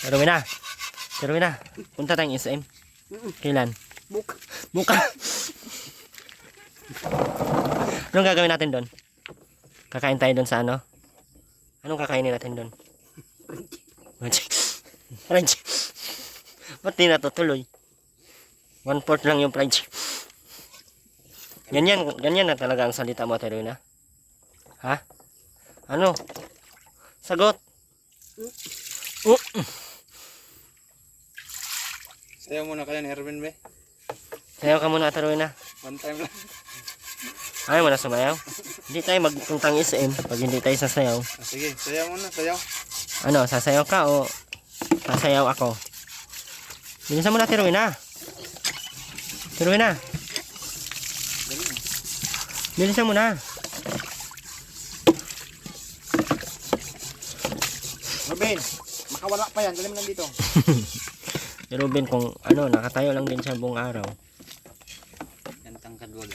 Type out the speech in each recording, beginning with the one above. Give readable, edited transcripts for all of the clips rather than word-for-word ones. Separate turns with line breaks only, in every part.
Rowena. Rowena, punta tayong SM. Kailan? Buka. Anong gagawin natin doon? Kakain tayo doon sa ano? Anong kakainin natin doon? French. Ba't di natutuloy? 1/4 lang yung French. Ganyan na talaga ang salita mo, Rowena. Ha? Ano? Sagot.
Sayaw muna kayo ni Erwin, be.
Sayaw ka muna, Rowena.
One time lang.
Ayaw mo na sumayaw? Hindi tayo magpuntang SM pag hindi tayo sasayaw.
Sige, sayaw muna, sayaw.
Ano, sasayaw ka o sasayaw ako? Bilisan mo na, Rowena. Rowena. Bilisan mo na.
Ruben, makawala pa yan. Dali mo lang dito.
Si Ruben kung ano, nakatayo lang din siya buong araw.
Yan, tangkad wag.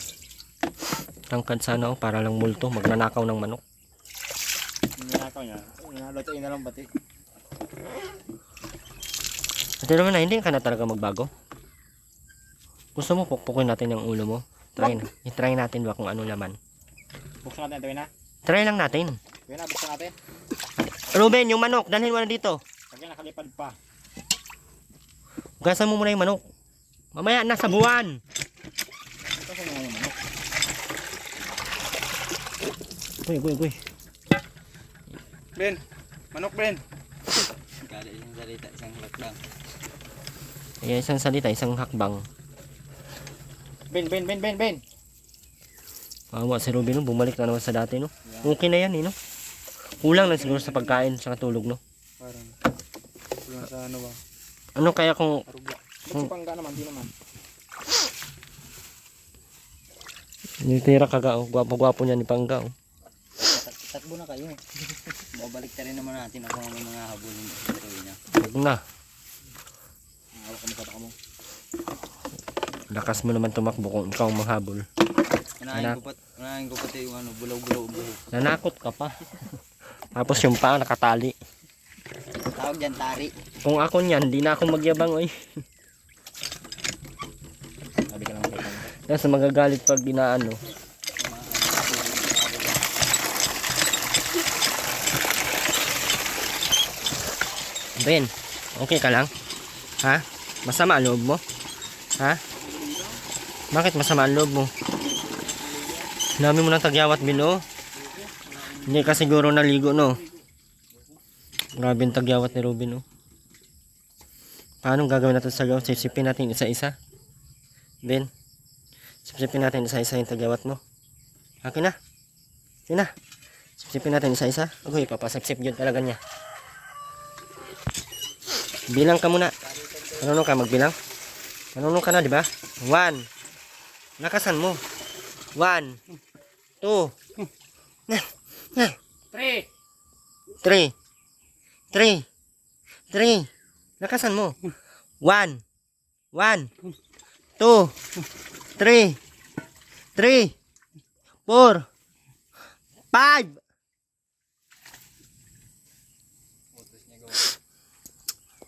Tangkad sana o, para lang multo, magnanakaw ng manok.
Ninakaw niya. Nalutuin na lang pati.
At naman na, hindi ka na talaga magbago. Gusto mo pukpukin natin yung ulo mo? I-try natin ba kung ano laman.
Buksan natin, Tawin na.
Try lang natin.
Tawin na, buksan natin.
Ruben, yung manok, dalhin mo na dito.
Lagi nakalipad pa.
Gasan mo muna yung manok. Mamaya, nasa buwan.
Ito sa mga yung manok.
Guy.
Ben, manok, Ben.
Kada isang salita, isang hakbang.
Kaya isang salita, isang hakbang.
Ben.
Mawa si Ruben, no? Bumalik na naman sa dati, no? Okay na yan, eh, no? Kulang lang siguro sa pagkain, sa katulog, no?
Parang, kulang sa ano ba?
Ano kaya kung...
Arugla. Ba't si Pangga naman, di naman.
Nitira kaga, oh. Gwapo-gwapo niya ni Pangga, oh.
Takbo na kayo. Babalik ta rin naman natin ako ng mga habulin dito niya.
Huwag na.
Hawak ka mo sa mo.
Lakas mo naman tumakbo kung ikaw ang mahabol.
Unahin ko pati yung ano, bulaw-bulaw buhok.
Nanakot ka pa. Tapos yung paa nakatali.
Tawag dyan, tari.
Kung ako niyan, di na ako magyabang, oy.
Sabi ka lang kay Pangga.
Tapos magagalit pag dinaano. Ben, okay ka lang? Ha? Masama ang loob mo? Ha? Bakit masama ang loob mo? Dami mo ng tagyawat, Ben, oh. Hindi ka siguro naligo, no? Grabe yung tagyawat ni Ruben, oh. Paano gagawin natin sa sayaw? Sipsipin natin isa-isa. Ben, sipsipin natin isa-isa yung tagyawat mo. Akin na. Akin na. Sipsipin natin isa-isa. Agoy, papasipsip yun talaga niya. Bilang ka muna. Marunong ka magbilang? Marunong ka na, di ba? 1. Lakasan mo. 1, 2,
3.
3. Lakasan mo. 1, 2, 3, 4, 5.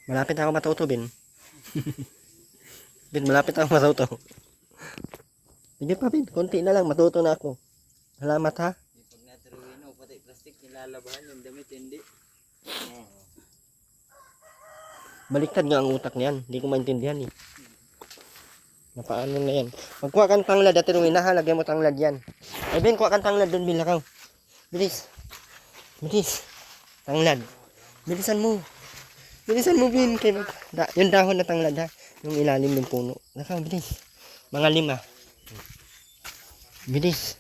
Malapit ako matuto, Ben. Ben, malapit ako matuto. Sige pa, Ben. Konti na lang. Matuto na ako. Salamat, ha?
Pag naturuin o pati plastic, nilalabahan yung damit, hindi.
Baliktad nga ang utak niyan. Hindi ko maintindihan, eh. Napaano na yan. Magkuha kang tanglad at inuwi na, ha? Lagyan mo tanglad yan. Ay, Ben, kuha kang tanglad doon, bilakaw. Bilis. Tanglad. Bilisan mo, Ben. Yung dahon na tanglad, ha? Yung ilalim ng puno. Lakaw, bilis. Mga 5. Bilis.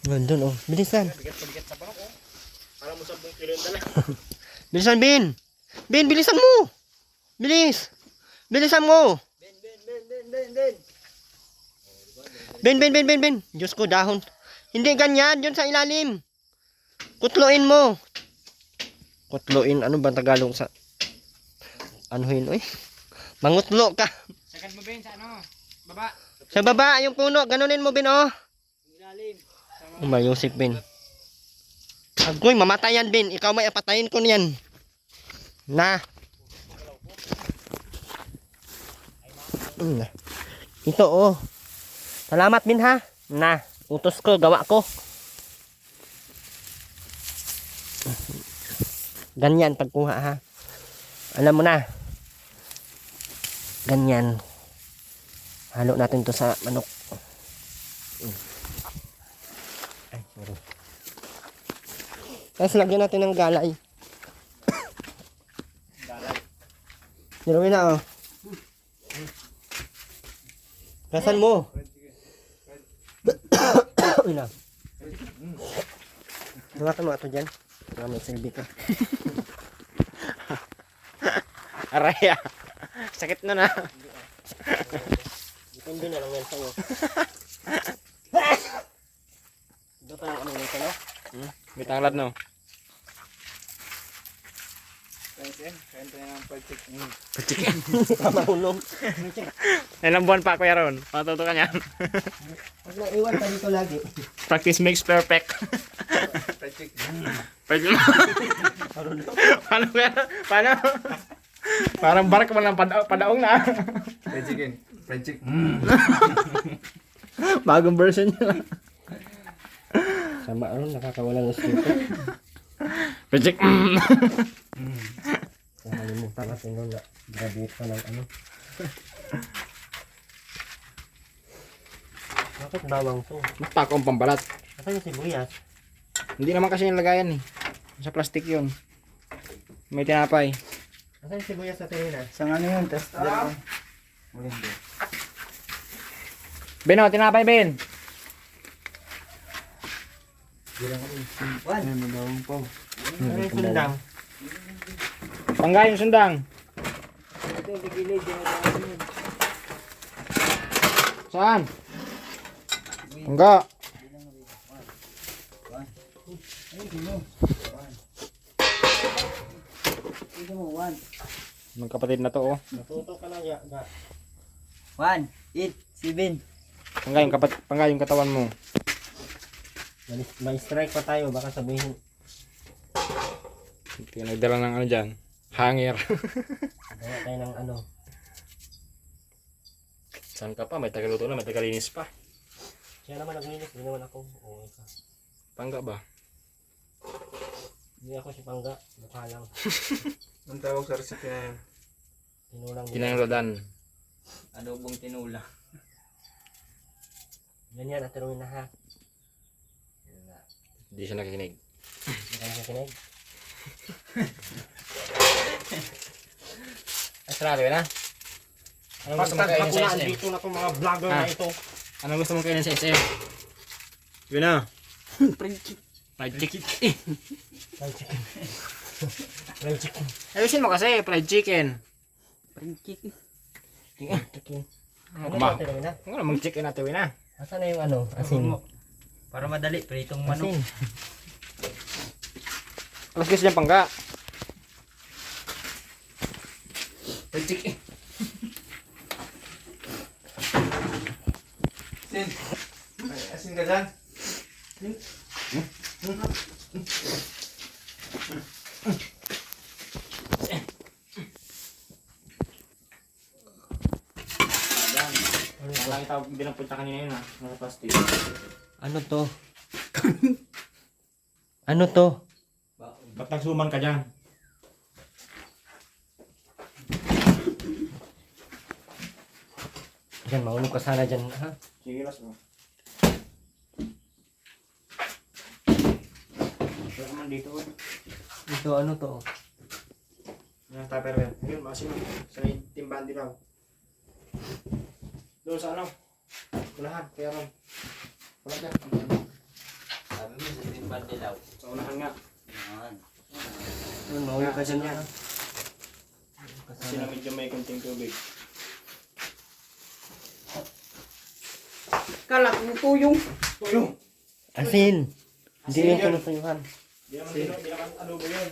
Doon, oh. Bilisan.
Bigat sa banok, oh. Parang mo 10 kilo yung dala.
Bilisan, Ben. Ben, bilisan mo. Bilis. Bilisan mo. Ben. Diyos ko, dahon. Hindi ganyan. Yun sa ilalim. Kutluin mo. Kutluin. Ano ba Tagalog sa... Anuhin, oy. Mangutlo ka.
Second mo, Ben, sa ano? Baba.
Sa baba, yung puno. Ganunin mo, Ben, oh.
Ilalim.
Umayusip, Ben. Agoy, mamatay yan, Ben. Ikaw may apatayin ko niyan. Na. Ito, oh. Salamat, Ben, ha. Na. Utos ko, gawa ko. Ganyan pagkuha, ha. Alam mo na. Ganyan. Halo natin to sa manok. Ay, sorry. Tapos lagyan natin ng galay.
Galay.
Dirawin na, oh. Kasan mo? Uy na. Lumakan mo ito dyan. May silbi ka.
Aray ah. Sakit na na.
Depende na lang yan sa'yo. Ito pa lang ano nito, no?
May tanglad no. Kwento na ng pag-check.
Pachikin. Marunong.
Ilang buwan pa Kuya Ron? Matuto ka niyan.
Huwag na iwan pa dito lagi.
Practice makes perfect.
Pag-check.
Paano kaya? Paano? Parang barak mo lang padaong na.
Pag-check. Pag-check.
Bagong version niya.
Sama ron, nakakawalang gusto.
Pag-check.
Nakalimutan natin nun na graduate pa ng ano. Bakit bawang to?
Mata ko ang pambalat.
Asan yung sibuyas?
Hindi naman kasi yung lagayan eh. Sa plastic yun. May tinapay.
Asan yung sibuyas sa tingin na?
Sa ano yun? Tapos dalawa. Maganda.
Ben o, tinapay Ben.
One.
Ano daw po? Ano yung sundang?
Pangga yung sundang.
Ito yung gilid.
Saan? Pangga.
Ito mo, one.
Magkapatid na to oh.
Natuto ka na ya.
1, 8, 7.
Pangga yung katawan mo.
May strike pa tayo, baka sabihin.
Nagdala ng ano dyan. Hanger.
Gawa tayo ng ano.
Saan ka pa? May tagaluto na, may tagalinis pa.
Siya naman naglinis, hindi naman ako. Oo, ka.
Pangga ba?
Hindi ako si Pangga, mukha lang.
Ang tawag sa recipe na yun?
Tinulang
Tinanglodan.
Adobong tinula.
Ganyan, atiruin na ha. Yan na.
Hindi siya nakikinig.
Hindi ka nakikinig.
Ay, sarado na. Anong gusto mong kainin sa SM?
Dito na itong mga vlogger
Ah.
na ito.
Anong gusto mong kainin sa SM? Yun na.
Fried chicken.
Fried chicken.
Fried chicken. Fried chicken.
Ayusin mo kasi, fried chicken.
Fried chicken.
Chicken. Ano
Ma.
na atiruin na?
Ano namang chicken natin na?
Asan na yung ano? Asin.
Para madali, pritong manok.
Asin.
Alas gusto niyang pangga. Fried chicken.
Asin. Asin ka dyan?
Nakakita ko binapunta kanina yun ha. Nasa plastic.
Ano to? Ano to?
Ba't nagsuman ka dyan?
Diyan, maulog ka sana dyan, ha?
Sige, las mo. Ito naman dito.
Ito, ano to?
Yan, tupperware. Yun, masin mo. Sa timbahan din ako. Doon sa ano? Unahan, kaya ron. Wala ka.
Sabi mo sa timbang dilaw.
Sa unahan nga.
Yan.
Yun, maulog ka dyan, ha?
Kasi na medyo may kunting tubig.
Kalak mo tuyong.
Tuyong!
Asin. Hindi
Asin
yung
yun.
tinutuyuhan.
Di naman adobo yun.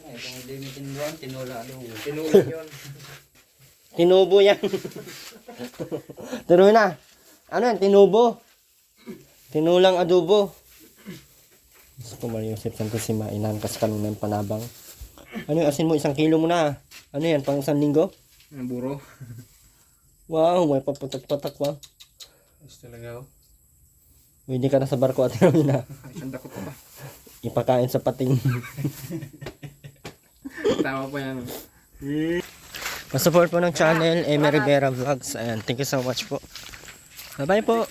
Kung hindi mo tinuruan, tinula adobo.
Tinulit yun.
Tinubo yan. Turuin na. Ano yan? Tinubo. Tinulang adobo. Gusto ko Mario Joseph Santissima, inangkas ka nung ng panabang. Ano yung asin mo? 1 kilo mo na. Ano yan? Pang 1 linggo?
Ang buro.
Wow, may papatak-patak pa.
Ayos talaga oh.
Pwede ka na sa barko at na.
Isang dakot pa.
Ipakain sa pating.
Tama pa yan.
Pa-support po ng channel, Emery Rivera Vlogs. Ayan, thank you so much po. Bye-bye po.